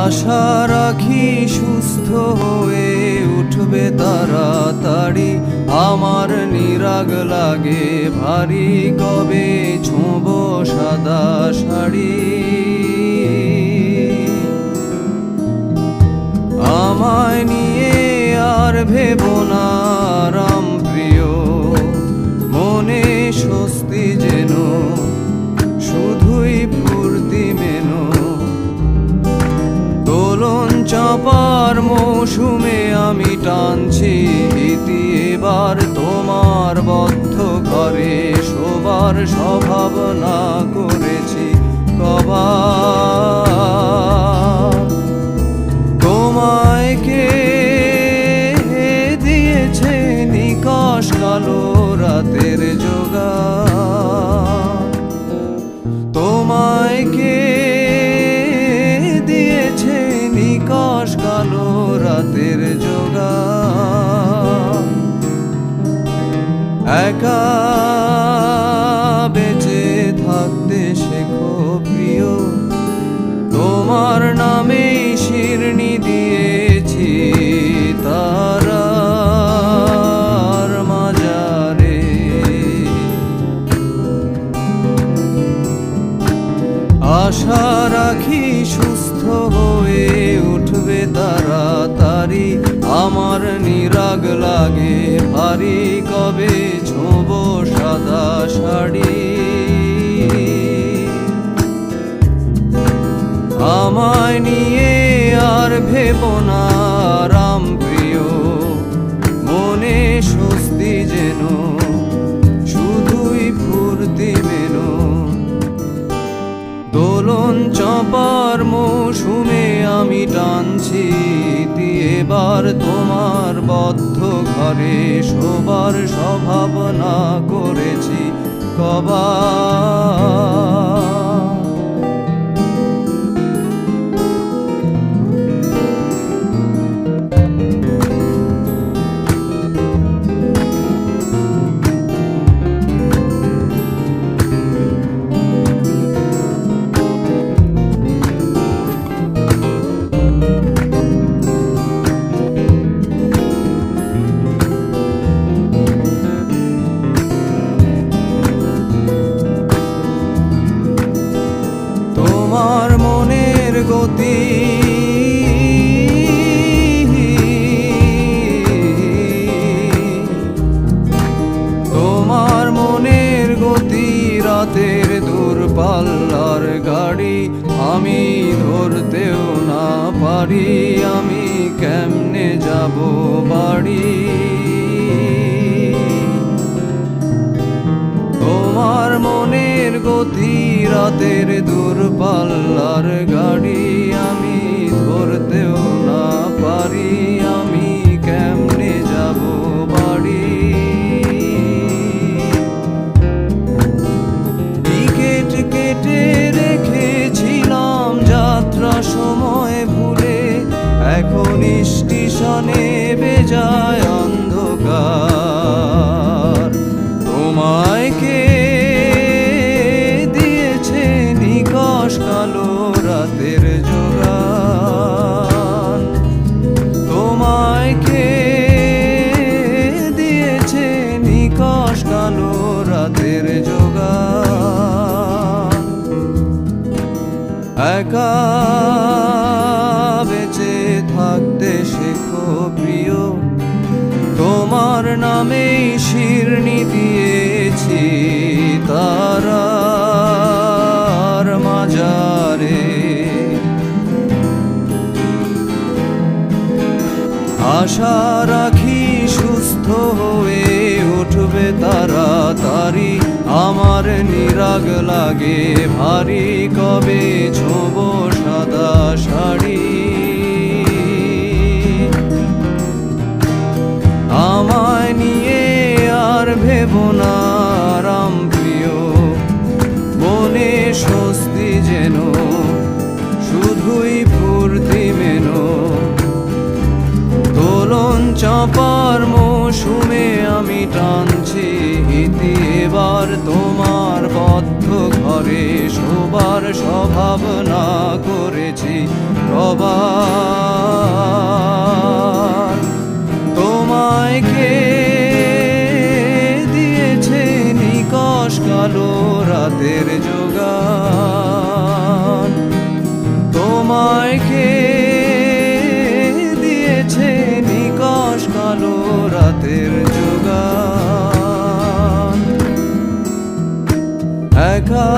আশা রাখি সুস্থ হয়ে উঠবে তাড়াতাড়ি, আমার নিরাগ লাগে ভারী, কবে ছোঁব সাদা শাড়ি। আমায় নিয়ে আর ভেবো না রাম প্রিয়, মনে স্বস্তি যেন শুধুই ফুর্তি মেনো। দোলন চাপার মৌসুমে আমি টানছি ইতি, এবার তোমার বদ্ধ ঘরে শোবার স্বভাবনা করেছি কবার। তোমায় কে দিয়েছে নিকষ কালো রাতের জোগান, তোমায় কে দিয়েছে নিকষ কালো রাতের জোগান। একা বেঁচে থাকতে শেখো প্রিয়, তোমার নামেই শিরনি দিয়েছি তারার মাজারে। আশা রাখি সুস্থ হয়ে উঠবে তাড়াতাড়ি, আমার নিরাগ লাগে ভারী, কবে ছোঁব সাদা শাড়ি। আমায় নিয়ে আর ভেবো না রাম প্রিয়, মনে স্বস্তি যেন শুধুই ফুর্তি মেনো। দোলন চাপার মৌসুমে আমি টানছি ইতি, এবার তোমার বদ্ধ ঘরে শোবার স্বভাবনা করেছি কবার। তোমার মনের গতি তোমার মনের গতি রাতের দূরপাল্লার গাড়ি, আমি ধরতেও না পারি, আমি কেমনে যাব বাড়ি। তোমার মনের গতি রাতের দূরপাল্লার গাড়ি, আমি ধরতেও না পারি, আমি কেমনে যাব বাড়ি। টিকেট কেটে রেখেছিলাম যাত্রা সময় ভুলে, এখন স্টেশনে বেজায় অন্ধকার। তোমায় কে দিয়েছে নিকষ কালো রাতের জোগান, তোমায় কে দিয়েছে নিকষ কালো রাতের জোগান। একা বেঁচে থাকতে শেখো প্রিয়, তোমার নামেই শিরনি দিয়েছি তারার মাজারে। আশা রাখি সুস্থ হয়ে উঠবে তাড়াতাড়ি, আমার নিরাগ লাগে ভারী, কবে ছোঁব সাদা শাড়ি। আমায় নিয়ে আর ভেবো না রাম প্রিয়, মনে স্বস্তি যেন শুধুই ফুর্তি মেনো। দোলন চাপার মৌসুমে আমি টানছি স্মৃতি এবার তোমার বদ্ধ ঘরে শোবার স্বভাব না করেছি প্রবাদ। তোমায় কে দিয়েছে নিকষ কালো রাতের যোগান? তোমায় কে দিয়েছে নিকষ কালো রাতের যোগান? একা